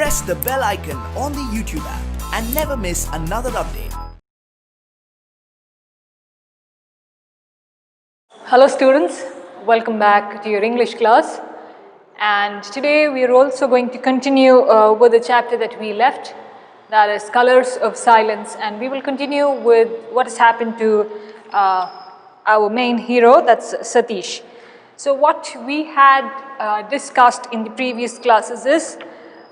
press the bell icon on the YouTube app and never miss another update. Hello students, welcome back to your English class, and today we are also going to continue with the chapter that we left, that is Colors of Silence, and we will continue with what has happened to our main hero, that's Satish. So what we had discussed in the previous classes is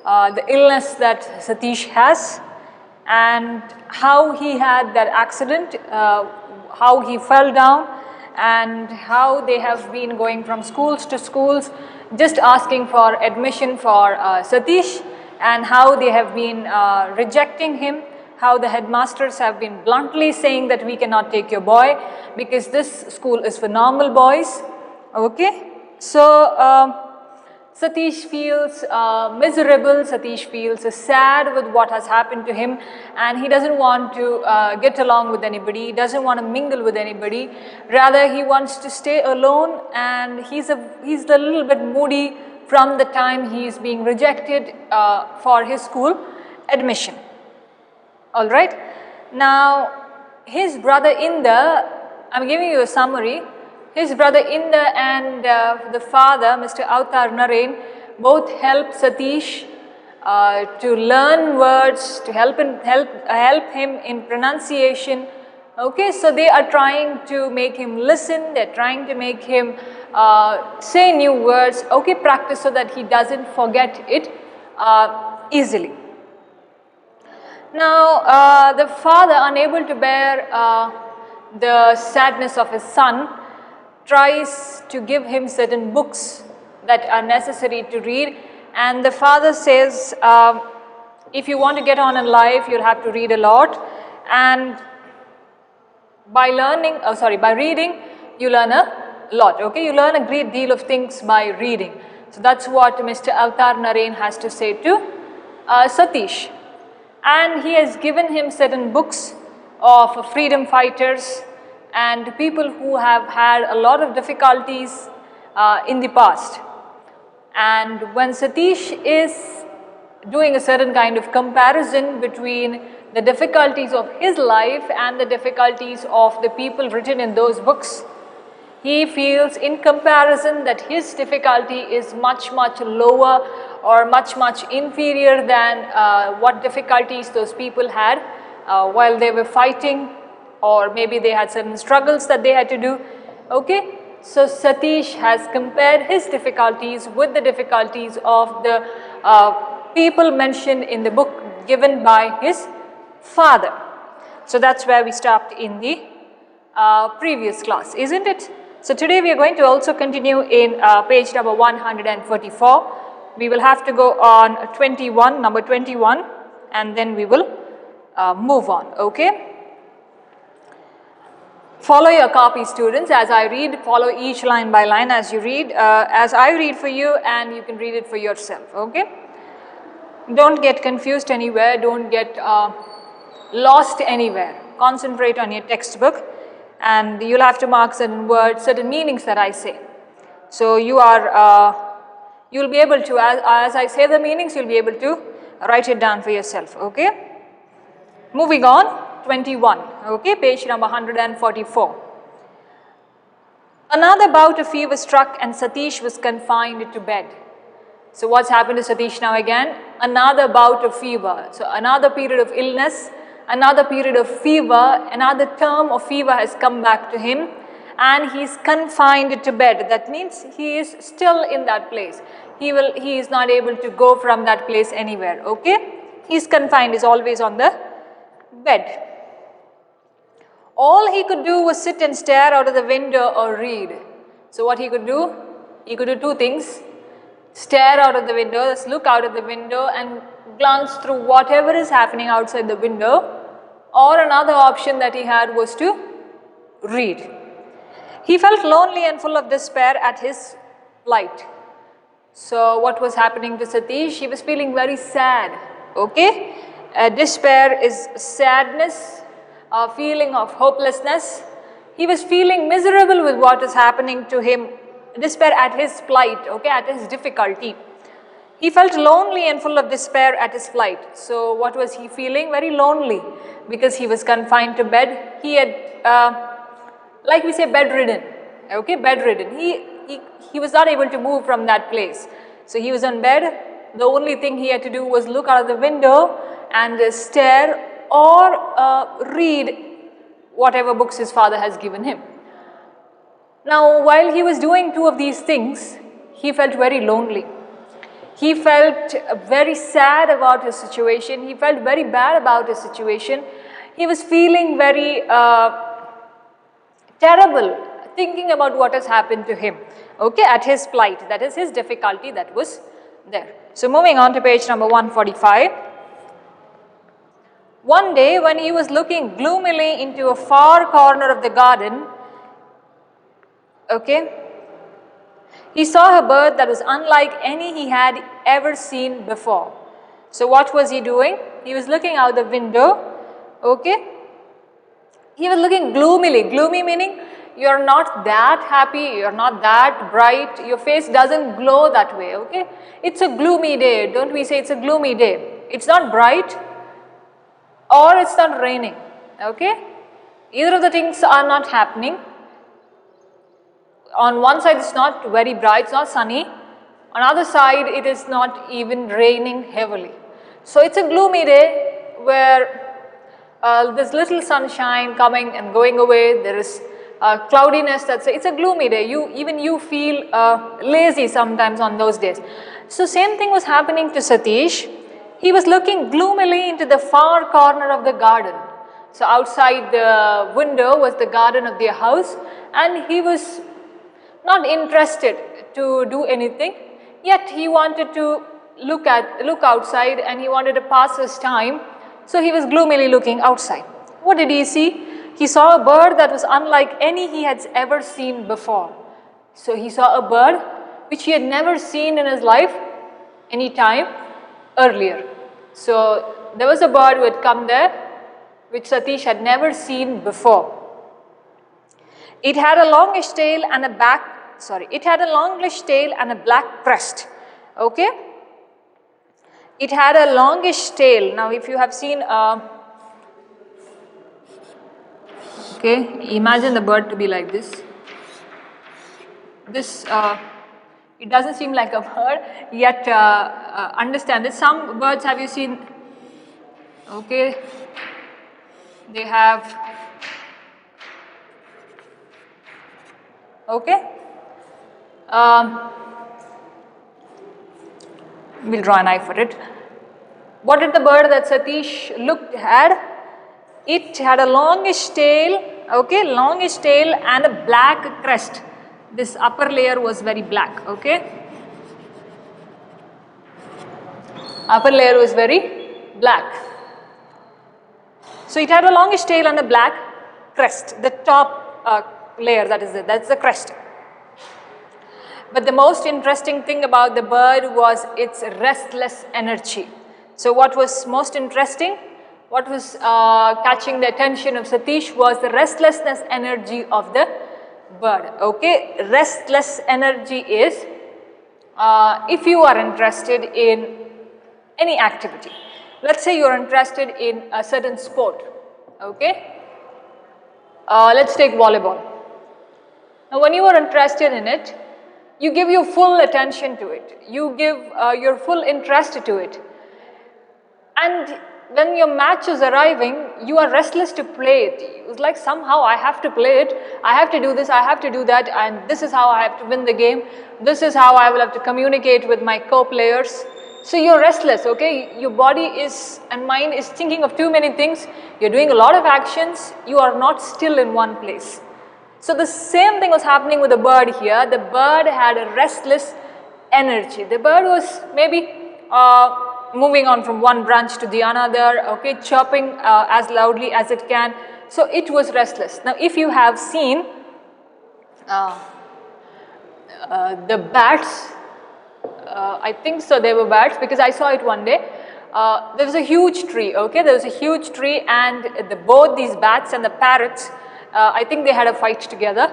the illness that Satish has and how he had that accident, how he fell down, and how they have been going from schools to schools just asking for admission for Satish, and how they have been rejecting him, how the headmasters have been bluntly saying that we cannot take your boy because this school is for normal boys. Okay, so Satish feels miserable, Satish feels sad with what has happened to him, and he doesn't want to get along with anybody, he doesn't want to mingle with anybody, rather he wants to stay alone, and he's a little bit moody from the time he is being rejected for his school admission. Alright, now his brother Inda, I'm giving you a summary. His brother Inda and the father, Mr. Avtar Narain, both help Satish to learn words, to help him in pronunciation. Okay, so they are trying to make him listen, they're trying to make him say new words, okay, practice so that he doesn't forget it easily. Now, the father, unable to bear the sadness of his son, tries to give him certain books that are necessary to read, and the father says, if you want to get on in life, you'll have to read a lot, and by reading, you learn a lot, okay? You learn a great deal of things by reading. So that's what Mr. Avtar Narain has to say to Satish. And he has given him certain books of freedom fighters and people who have had a lot of difficulties in the past. And when Satish is doing a certain kind of comparison between the difficulties of his life and the difficulties of the people written in those books, he feels in comparison that his difficulty is much lower or much inferior than what difficulties those people had while they were fighting, or maybe they had certain struggles that they had to do. Okay, so Satish has compared his difficulties with the difficulties of the people mentioned in the book given by his father. So that's where we stopped in the previous class, isn't it? So today we are going to also continue in page number 144. We will have to go on number 21, and then we will move on, okay? Follow your copy, students, as I read. Follow each line by line as you read, as I read for you, and you can read it for yourself, okay? Don't get confused anywhere, don't get lost anywhere. Concentrate on your textbook, and you'll have to mark certain words, certain meanings that I say. So you are, you'll be able to, as I say the meanings, you'll be able to write it down for yourself, okay? Moving on. 21, okay, page number 144. Another bout of fever struck and Satish was confined to bed. So what's happened to Satish now again? Another bout of fever. So another period of illness, another period of fever, another term of fever has come back to him, and he's confined to bed. That means he is still in that place. He is not able to go from that place anywhere, okay? He's confined, he's always on the bed. All he could do was sit and stare out of the window or read. So what he could do? He could do two things. Stare out of the window, just look out of the window and glance through whatever is happening outside the window. Or another option that he had was to read. He felt lonely and full of despair at his plight. So what was happening to Satish? He was feeling very sad, okay? Despair is sadness, a feeling of hopelessness. He was feeling miserable with what is happening to him, despair at his plight, okay, at his difficulty. He felt lonely and full of despair at his flight. So what was he feeling? Very lonely because he was confined to bed. He had, like we say, bedridden. Okay, bedridden. He was not able to move from that place. So he was on bed. The only thing he had to do was look out of the window and stare or read whatever books his father has given him. Now, while he was doing two of these things, he felt very lonely. He felt very sad about his situation. He felt very bad about his situation. He was feeling very terrible, thinking about what has happened to him, okay, at his plight. That is his difficulty that was there. So, moving on to page number 145. One day when he was looking gloomily into a far corner of the garden, okay, he saw a bird that was unlike any he had ever seen before. So what was he doing? He was looking out the window, okay. He was looking gloomily. Gloomy meaning you are not that happy, you are not that bright, your face doesn't glow that way, okay. It's a gloomy day, don't we say it's a gloomy day? It's not bright or it's not raining, okay. Either of the things are not happening. On one side it's not very bright, it's not sunny. On the other side it is not even raining heavily. So it's a gloomy day where there's little sunshine coming and going away. There is cloudiness. It's a gloomy day. Even you feel lazy sometimes on those days. So same thing was happening to Satish. He was looking gloomily into the far corner of the garden. So outside the window was the garden of their house, and he was not interested to do anything, yet he wanted to look outside and he wanted to pass his time. So he was gloomily looking outside. What did he see? He saw a bird that was unlike any he had ever seen before. So he saw a bird which he had never seen in his life any time earlier. So there was a bird who had come there which Satish had never seen before. It had a longish tail and a black crest, okay. It had a longish tail. Now if you have seen, okay, imagine the bird to be like this. It doesn't seem like a bird, yet understand this. Some birds, have you seen, okay, they have, okay, we'll draw an eye for it. What did the bird that Satish had? It had a longish tail, okay, longish tail and a black crest. This upper layer was very black, okay. Upper layer was very black. So it had a longish tail and a black crest. The top layer, that's the crest. But the most interesting thing about the bird was its restless energy. So what was most interesting, what was catching the attention of Satish was the restlessness energy of the bird, okay. Restless energy is if you are interested in any activity. Let's say you are interested in a certain sport, okay. Let's take volleyball. Now when you are interested in it, you give your full attention to it, you give your full interest to it, and when your match is arriving, you are restless to play it. It's like somehow I have to play it, I have to do this, I have to do that, and this is how I have to win the game, this is how I will have to communicate with my co-players. So you're restless, okay, your body is and mind is thinking of too many things, you're doing a lot of actions, you are not still in one place. So the same thing was happening with the bird here. The bird had a restless energy. The bird was maybe moving on from one branch to the another, okay, chirping as loudly as it can. So it was restless. Now if you have seen the bats, I think so they were bats because I saw it one day. There was a huge tree, okay, there was a huge tree, and both these bats and the parrots, I think they had a fight together,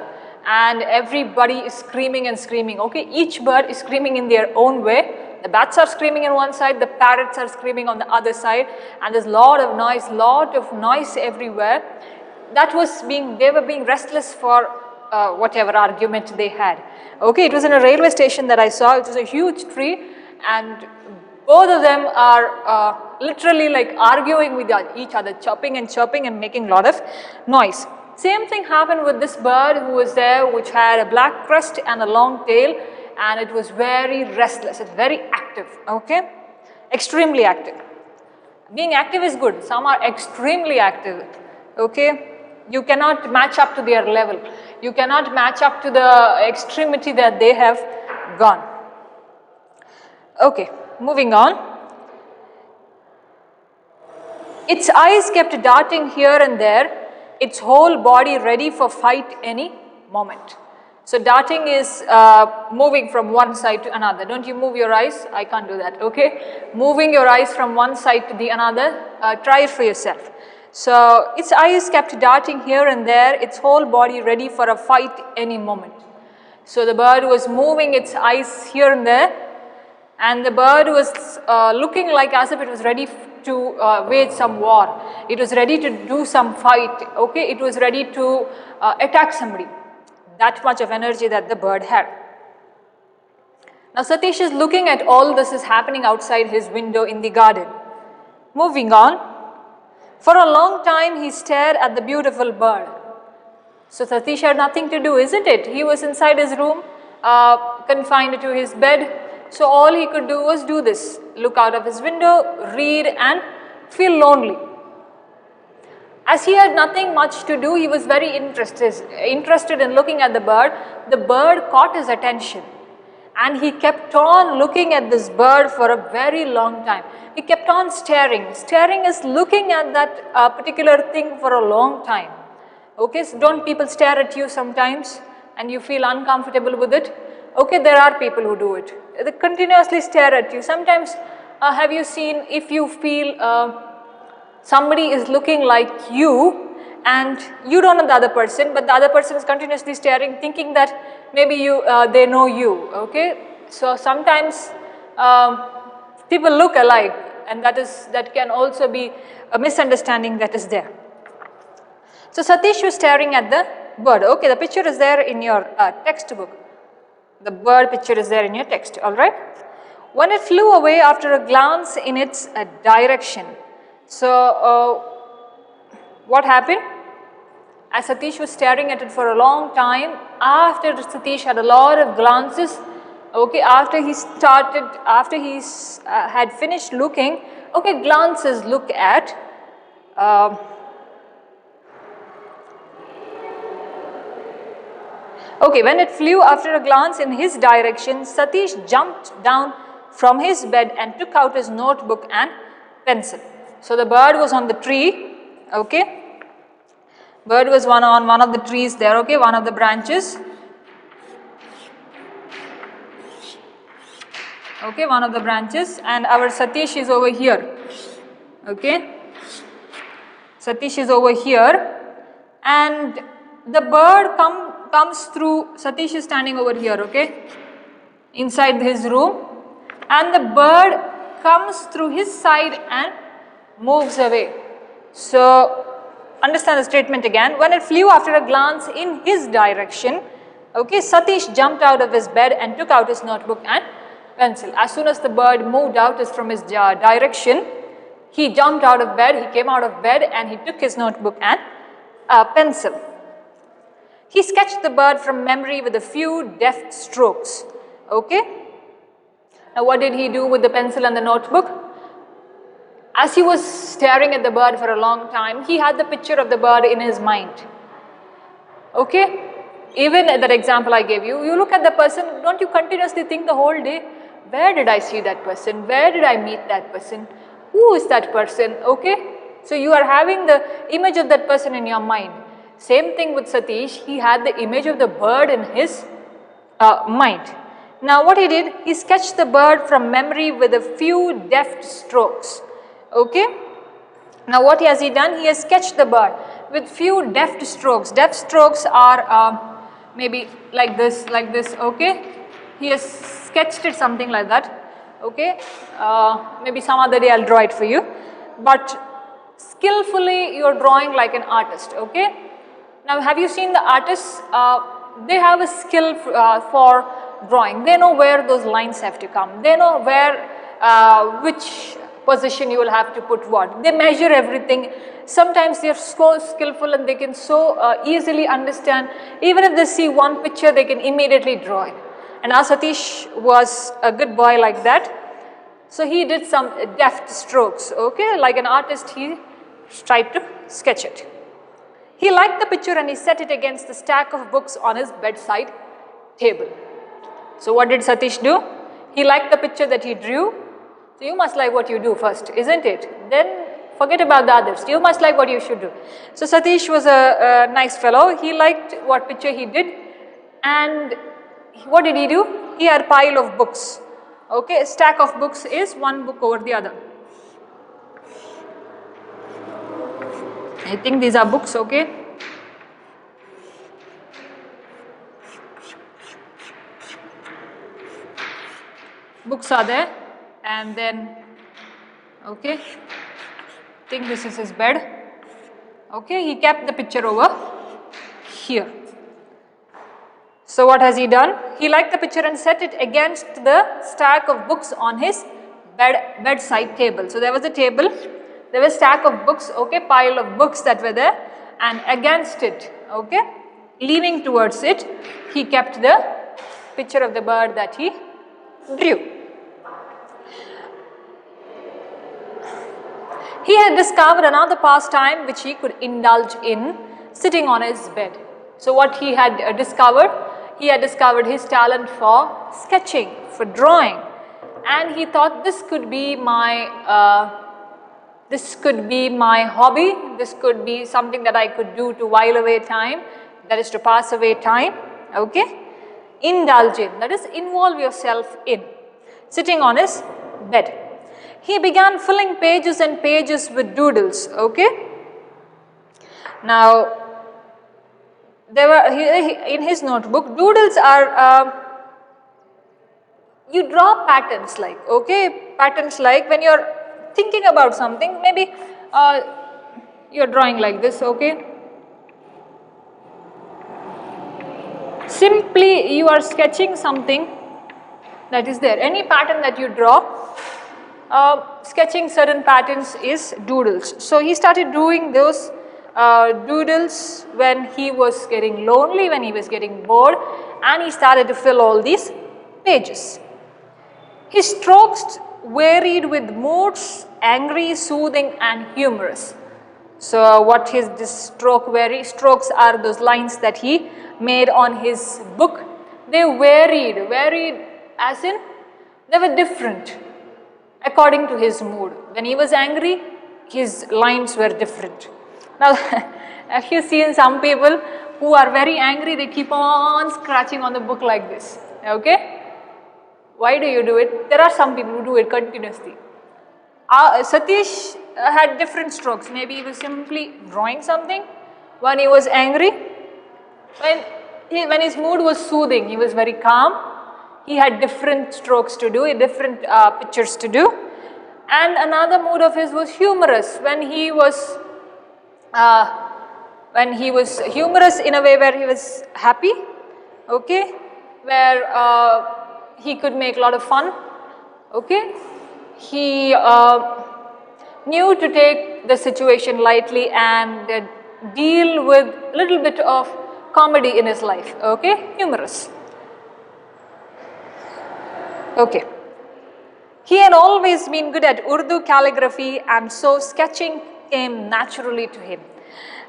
and everybody is screaming and screaming, okay, each bird is screaming in their own way. The bats are screaming on one side, the parrots are screaming on the other side, and there's lot of noise everywhere. They were being restless for whatever argument they had. Okay, it was in a railway station that I saw. It was a huge tree, and both of them are literally like arguing with each other, chopping and making a lot of noise. Same thing happened with this bird who was there, which had a black crest and a long tail, and it was very restless. It's very active, okay? Extremely active. Being active is good. Some are extremely active, okay? You cannot match up to their level. You cannot match up to the extremity that they have gone. Okay, moving on. Its eyes kept darting here and there, its whole body ready for fight any moment. So darting is moving from one side to another. Don't you move your eyes? I can't do that, okay? Moving your eyes from one side to the another, try it for yourself. So its eyes kept darting here and there, its whole body ready for a fight any moment. So the bird was moving its eyes here and there, and the bird was looking like as if it was ready to wage some war. It was ready to do some fight, okay? It was ready to attack somebody. That much of energy that the bird had. Now Satish is looking at all this is happening outside his window in the garden. Moving on. For a long time he stared at the beautiful bird. So Satish had nothing to do, isn't it? He was inside his room, confined to his bed. So all he could do was do this. Look out of his window, read and feel lonely. As he had nothing much to do, he was very interested in looking at the bird. The bird caught his attention and he kept on looking at this bird for a very long time. He kept on staring. Staring is looking at that particular thing for a long time. Okay, so don't people stare at you sometimes and you feel uncomfortable with it? Okay, there are people who do it. They continuously stare at you. Sometimes have you seen, if you feel somebody is looking like you and you don't know the other person, but the other person is continuously staring, thinking that maybe they know you, okay? So sometimes people look alike, and that can also be a misunderstanding that is there. So Satish was staring at the bird. Okay, the picture is there in your textbook. The bird picture is there in your text, all right? When it flew away after a glance in its direction. So what happened? As Satish was staring at it for a long time, after Satish had a lot of glances, okay, after he had finished looking, okay, glances look at, okay, when it flew after a glance in his direction, Satish jumped down from his bed and took out his notebook and pencil. So the bird was on the tree, okay. Bird was on one of the trees there, okay, one of the branches. Okay, one of the branches, and our Satish is over here, okay. Satish is over here, and the bird comes through. Satish is standing over here, okay, inside his room, and the bird comes through his side and moves away. So understand the statement again. When it flew after a glance in his direction, okay, Satish jumped out of his bed and took out his notebook and pencil. As soon as the bird moved out from his direction, he jumped out of bed, he came out of bed and he took his notebook and pencil. He sketched the bird from memory with a few deft strokes, okay. Now what did he do with the pencil and the notebook? As he was staring at the bird for a long time, he had the picture of the bird in his mind, okay. Even that example I gave you, you look at the person, don't you continuously think the whole day, where did I see that person, where did I meet that person, who is that person, okay. So you are having the image of that person in your mind. Same thing with Satish, he had the image of the bird in his mind. Now what he did, he sketched the bird from memory with a few deft strokes, okay. Now what has he done? He has sketched the bird with few deft strokes. Deft strokes are maybe like this, okay. He has sketched it something like that, okay. Maybe some other day I'll draw it for you, but skillfully you're drawing like an artist, okay. Now have you seen the artists? They have a skill for drawing. They know where those lines have to come. They know where, which position you will have to put what. They measure everything. Sometimes they are so skillful and they can so easily understand. Even if they see one picture, they can immediately draw it. And our Satish was a good boy like that. So he did some deft strokes, okay, like an artist he tried to sketch it. He liked the picture and he set it against the stack of books on his bedside table. So what did Satish do? He liked the picture that he drew. So you must like what you do first, isn't it? Then forget about the others. You must like what you should do. So Satish was a nice fellow. He liked what picture he did. And what did he do? He had a pile of books. Okay, a stack of books is one book over the other. I think these are books, okay. Books are there, and then, okay, I think this is his bed. Okay, he kept the picture over here. So what has he done? He liked the picture and set it against the stack of books on his bedside table. So there was a table, there was a stack of books, okay, pile of books that were there, and against it, okay, leaning towards it, he kept the picture of the bird that he drew. He had discovered another pastime which he could indulge in, sitting on his bed. So what he had discovered? He had discovered his talent for sketching, for drawing, and he thought this could be my hobby. This could be something that I could do to while away time, that is to pass away time. Okay, indulge in, that is involve yourself in, sitting on his bed. He began filling pages and pages with doodles. Okay, now there were in his notebook, doodles are you draw patterns like, okay, patterns like when you're thinking about something, maybe you're drawing like this, okay. Simply you are sketching something that is there. Any pattern that you draw, sketching certain patterns is doodles. So he started doing those doodles when he was getting lonely, when he was getting bored, and he started to fill all these pages. His strokes varied with moods, angry, soothing and humorous. So what his strokes are those lines that he made on his book. They varied as in they were different according to his mood. When he was angry, his lines were different. Now, have you seen some people who are very angry, they keep on scratching on the book like this, okay? Why do you do it? There are some people who do it continuously. Satish had different strokes. Maybe he was simply drawing something when he was angry. When his mood was soothing, he was very calm. He had different strokes to do, different pictures to do. And another mood of his was humorous. When he was humorous in a way where he was happy, okay, where he could make a lot of fun, okay. He knew to take the situation lightly and deal with a little bit of comedy in his life, okay, humorous. Okay. He had always been good at Urdu calligraphy, and so sketching came naturally to him.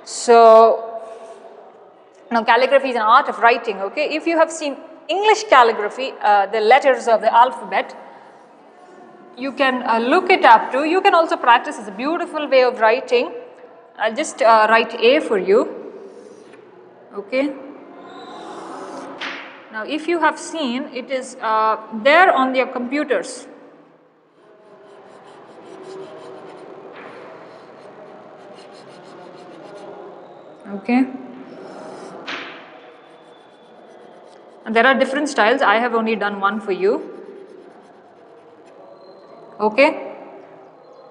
So, now calligraphy is an art of writing, okay. If you have seen English calligraphy, the letters of the alphabet, you can look it up too. You can also practice. It's a beautiful way of writing. I'll just write A for you, okay. Now, if you have seen, it is there on your computers. Okay. And there are different styles. I have only done one for you. Okay.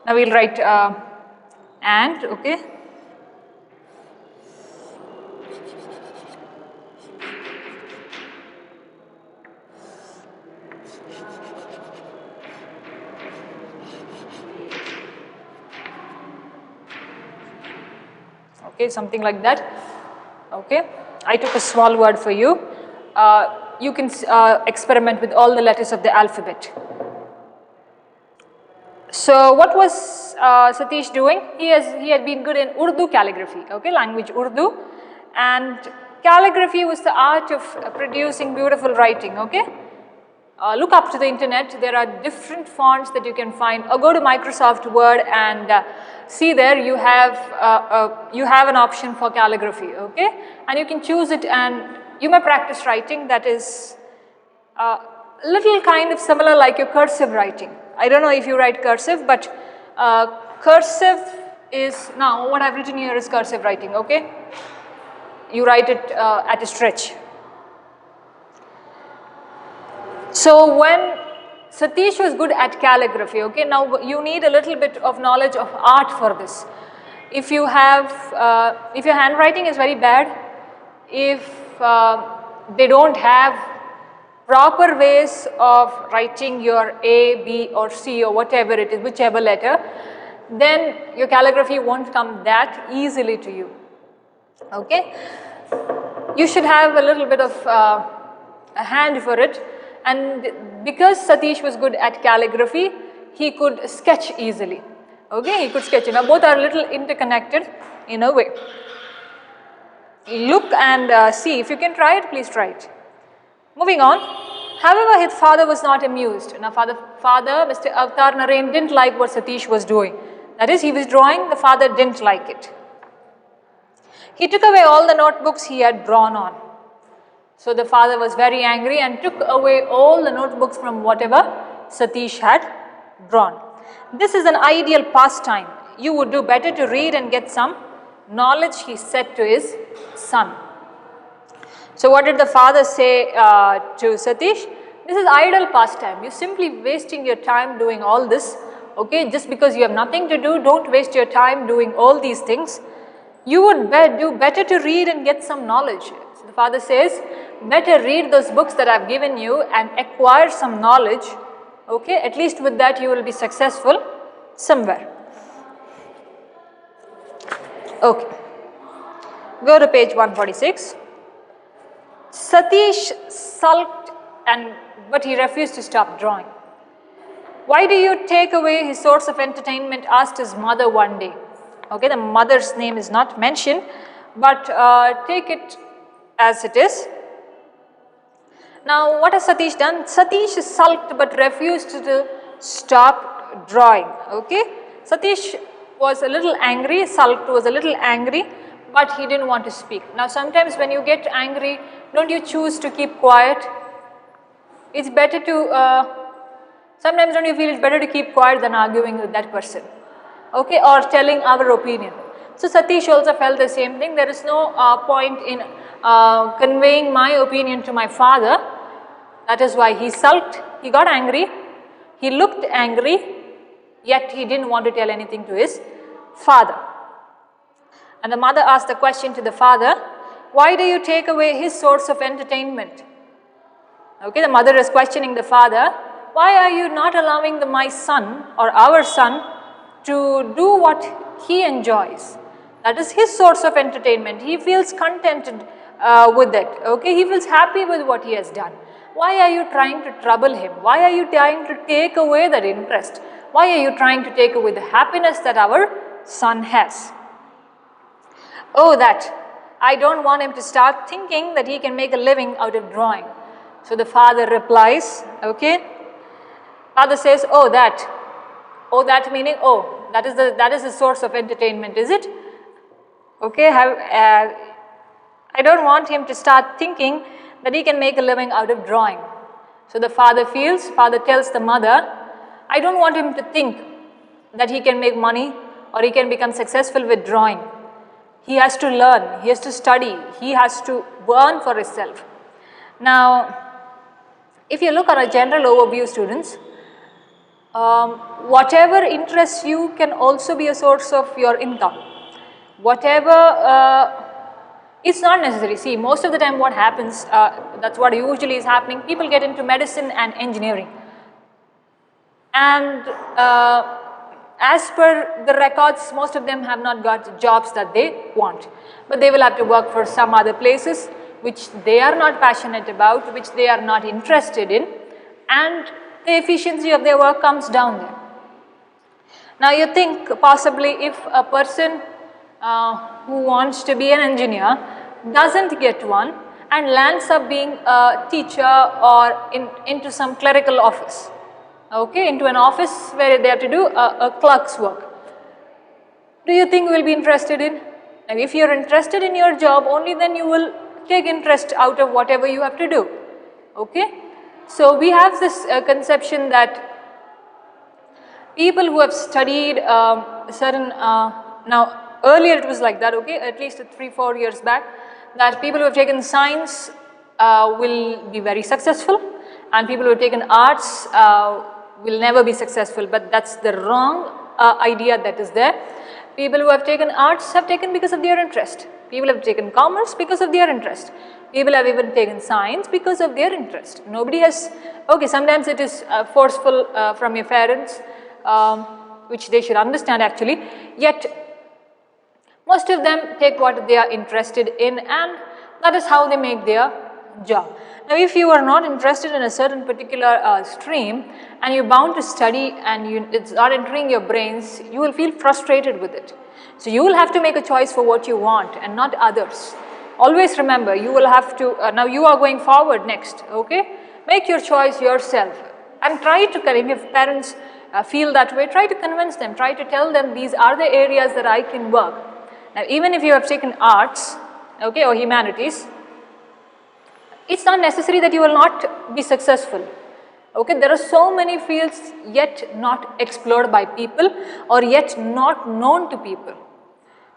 Now we'll write and, okay. Okay, something like that. Okay, I took a small word for you. You can experiment with all the letters of the alphabet. So what was Satish doing? He had been good in Urdu calligraphy, okay, language Urdu, and calligraphy was the art of producing beautiful writing, okay. Look up to the internet, there are different fonts that you can find, or go to Microsoft Word and see there you have an option for calligraphy, okay, and you can choose it and you may practice writing that is little kind of similar like your cursive writing. I don't know if you write cursive, but cursive is, now what I've written here is cursive writing, okay. You write it at a stretch. So when Satish was good at calligraphy, okay, now you need a little bit of knowledge of art for this. If you have, if your handwriting is very bad, if they don't have proper ways of writing your A, B or C or whatever it is, whichever letter, then your calligraphy won't come that easily to you, okay. You should have a little bit of a hand for it. And because Satish was good at calligraphy, he could sketch easily, okay, he could sketch. Now both are a little interconnected in a way. Look and see, if you can try it, please try it. Moving on, however, his father was not amused. Now father, Mr. Avatar Narain didn't like what Satish was doing. That is, he was drawing, the father didn't like it. He took away all the notebooks he had drawn on. So the father was very angry and took away all the notebooks from whatever Satish had drawn. This is an ideal pastime. You would do better to read and get some knowledge, he said to his son. So what did the father say to Satish? This is idle pastime. You're simply wasting your time doing all this. Okay, just because you have nothing to do, don't waste your time doing all these things. You would do better to read and get some knowledge. So the father says, better read those books that I've given you and acquire some knowledge. Okay, at least with that you will be successful somewhere. Okay, go to page 146. Satish sulked but he refused to stop drawing. Why do you take away his source of entertainment? Asked his mother one day. Okay, the mother's name is not mentioned, but take it as it is. Now what has Satish done? Satish sulked but refused to stop drawing. Okay, Satish was a little angry, sulked was a little angry, but he didn't want to speak. Now sometimes when you get angry, don't you choose to keep quiet? It's better to, sometimes don't you feel it's better to keep quiet than arguing with that person, okay, or telling our opinion. So Satish also felt the same thing. There is no point in conveying my opinion to my father. That is why he sulked, he got angry, he looked angry, yet he didn't want to tell anything to his father. And the mother asked the question to the father, why do you take away his source of entertainment? Okay, the mother is questioning the father, why are you not allowing my son or our son to do what he enjoys? That is his source of entertainment. He feels contented with it. Okay, he feels happy with what he has done. Why are you trying to trouble him? Why are you trying to take away that interest? Why are you trying to take away the happiness that our son has? Oh, that I don't want him to start thinking that he can make a living out of drawing. So the father replies, okay. Father says, oh that meaning, oh, that is the source of entertainment, is it? Okay, I don't want him to start thinking that he can make a living out of drawing. So the father tells the mother, I don't want him to think that he can make money or he can become successful with drawing. He has to learn, he has to study, he has to earn for himself. Now, if you look at a general overview, students, whatever interests you can also be a source of your income. Whatever, it's not necessary. See, most of the time what happens, that's what usually is happening, people get into medicine and engineering. And as per the records, most of them have not got jobs that they want. But they will have to work for some other places which they are not passionate about, which they are not interested in, and the efficiency of their work comes down there. Now you think possibly if a person who wants to be an engineer doesn't get one and lands up being a teacher or into some clerical office, okay, into an office where they have to do a clerk's work, do you think we'll be interested in? Now if you're interested in your job, only then you will take interest out of whatever you have to do, okay. So we have this conception that people who have studied certain, now earlier it was like that, okay, at least 3-4 years back, that people who have taken science will be very successful, and people who have taken arts will never be successful, but that's the wrong idea that is there. People who have taken arts have taken because of their interest. People have taken commerce because of their interest. People have even taken science because of their interest. Nobody has, okay, sometimes it is forceful from your parents, which they should understand actually, yet most of them take what they are interested in, and that is how they make their job. Now if you are not interested in a certain particular stream and you're bound to study and it's not entering your brains, you will feel frustrated with it. So you will have to make a choice for what you want and not others. Always remember, you will have to, now you are going forward next, okay? Make your choice yourself and try to, if parents feel that way, try to convince them, try to tell them these are the areas that I can work. Now even if you have taken arts, okay, or humanities, it's not necessary that you will not be successful. Okay, there are so many fields yet not explored by people or yet not known to people.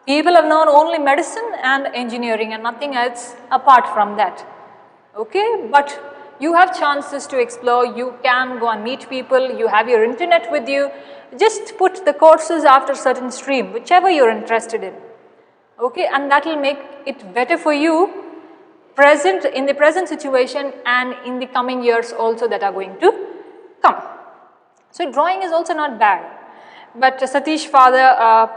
People have known only medicine and engineering and nothing else apart from that. Okay, but you have chances to explore, you can go and meet people, you have your internet with you. Just put the courses after certain stream, whichever you're interested in. Okay, and that will make it better for you in the present situation and in the coming years also that are going to come. So drawing is also not bad, but Satish father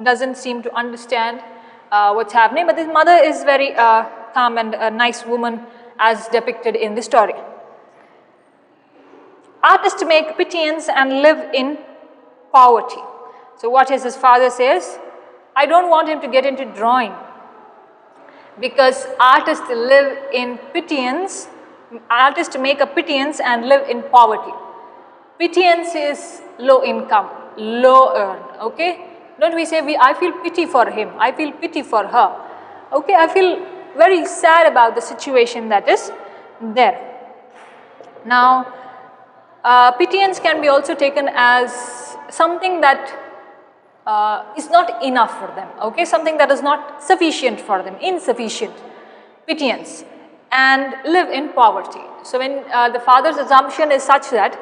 doesn't seem to understand what's happening, but his mother is very calm and a nice woman as depicted in the story. Artists make pittance and live in poverty. So what is his father says? I don't want him to get into drawing, because artists live in pittance, artists make a pittance and live in poverty. Pittance is low income, low earn, okay? Don't we say, I feel pity for him, I feel pity for her, okay? I feel very sad about the situation that is there. Now, pittance can be also taken as something that is not enough for them, okay, something that is not sufficient for them, insufficient, pittance, and live in poverty. So when the father's assumption is such that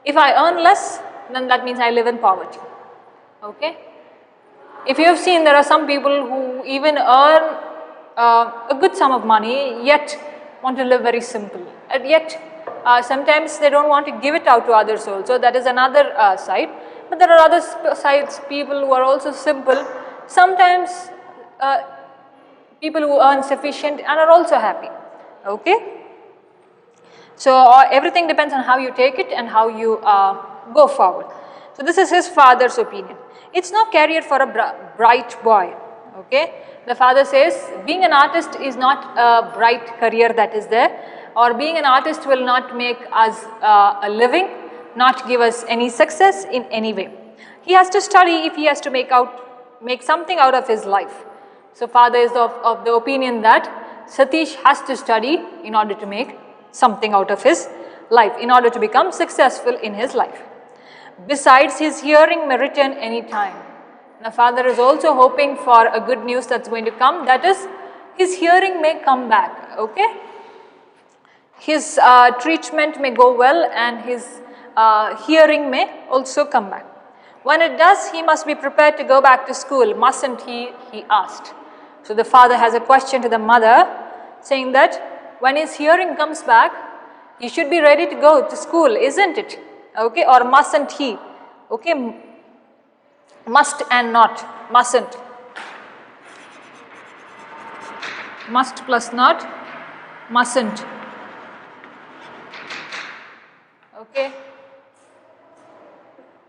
if I earn less, then that means I live in poverty, okay. If you have seen, there are some people who even earn a good sum of money yet want to live very simple, and yet sometimes they don't want to give it out to others also. That is another side. But there are other sides, people who are also simple. Sometimes people who earn sufficient and are also happy, okay. So everything depends on how you take it and how you go forward. So this is his father's opinion. It's no career for a bright boy, okay. The father says being an artist is not a bright career that is there, or being an artist will not make us a living, not give us any success in any way. He has to study if he has to make something out of his life. So father is of the opinion that Satish has to study in order to make something out of his life, in order to become successful in his life. Besides, his hearing may return any time. Now father is also hoping for a good news that's going to come, that is his hearing may come back, okay. His treatment may go well and his hearing may also come back. When it does, he must be prepared to go back to school, mustn't he? He asked. So the father has a question to the mother saying that when his hearing comes back, he should be ready to go to school, isn't it? Okay, or mustn't he? Okay, must and not, mustn't. Must plus not, mustn't. Okay.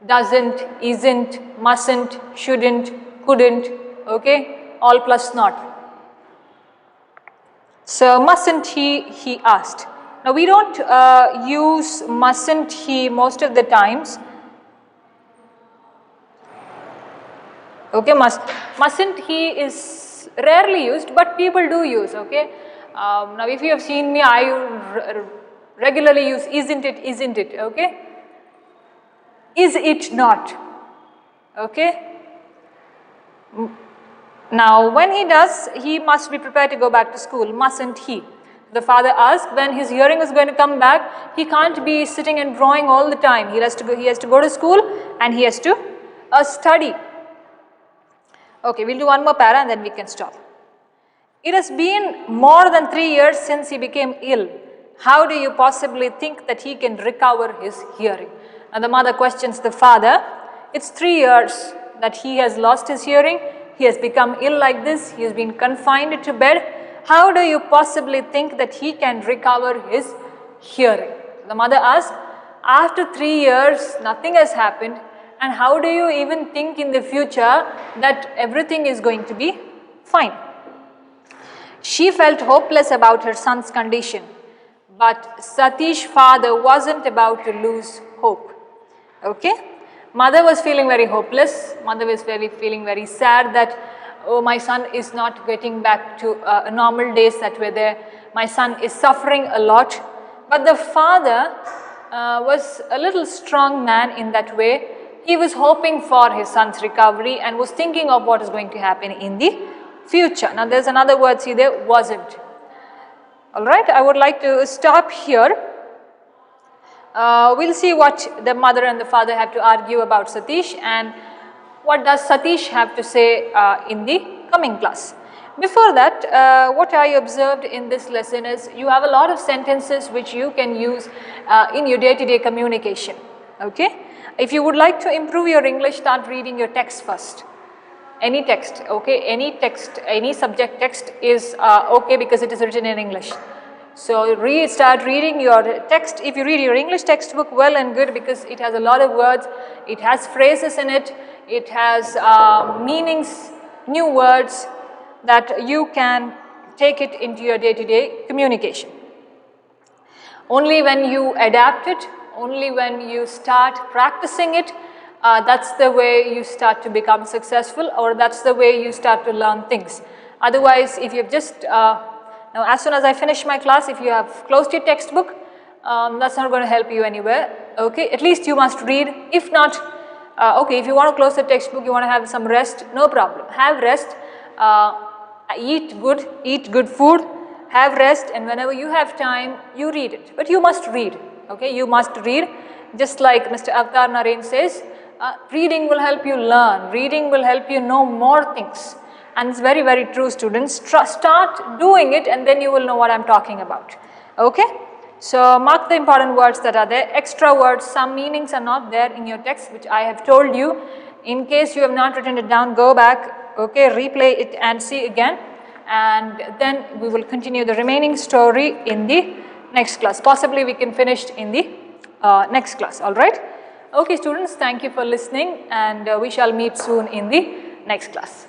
Doesn't, isn't, mustn't, shouldn't, couldn't, okay, all plus not. So mustn't he asked. Now we don't use mustn't he most of the times. Okay, mustn't he is rarely used, but people do use, okay. Now if you have seen me, I regularly use isn't it, okay. Is it not? Okay. Now when he does, he must be prepared to go back to school, mustn't he? The father asked, when his hearing is going to come back, he can't be sitting and drawing all the time. He has to go to school and he has to study. Okay, we'll do one more para and then we can stop. It has been more than 3 years since he became ill. How do you possibly think that he can recover his hearing? And the mother questions the father. It's 3 years that he has lost his hearing. He has become ill like this. He has been confined to bed. How do you possibly think that he can recover his hearing? The mother asked, after 3 years, nothing has happened. And how do you even think in the future that everything is going to be fine? She felt hopeless about her son's condition. But Satish's father wasn't about to lose hope. Okay? Mother was feeling very hopeless. Mother was feeling very sad that, oh, my son is not getting back to normal days that were there. My son is suffering a lot. But the father was a little strong man in that way. He was hoping for his son's recovery and was thinking of what is going to happen in the future. Now there's another word, see there, wasn't. Alright, I would like to stop here. We'll see what the mother and the father have to argue about Satish and what does Satish have to say in the coming class. Before that, what I observed in this lesson is you have a lot of sentences which you can use in your day-to-day communication. Okay? If you would like to improve your English, start reading your text first. Any text, okay, any text, any subject text is okay because it is written in English. So start reading your text. If you read your English textbook, well and good, because it has a lot of words, it has phrases in it, it has meanings, new words that you can take it into your day-to-day communication. Only when you adapt it, only when you start practicing it, that's the way you start to become successful, or that's the way you start to learn things. Otherwise, if you've just, now as soon as I finish my class, if you have closed your textbook, that's not going to help you anywhere, okay? At least you must read. If not, okay, if you want to close the textbook, you want to have some rest, no problem. Have rest, eat good food, have rest, and whenever you have time, you read it. But you must read, okay? You must read. Just like Mr. Avtar Naren says, reading will help you learn, reading will help you know more things. And it's very, very true, students. Start doing it and then you will know what I'm talking about. Okay? So mark the important words that are there. Extra words, some meanings are not there in your text, which I have told you. In case you have not written it down, go back, okay, replay it and see again. And then we will continue the remaining story in the next class. Possibly we can finish in the next class, alright? Okay students, thank you for listening and we shall meet soon in the next class.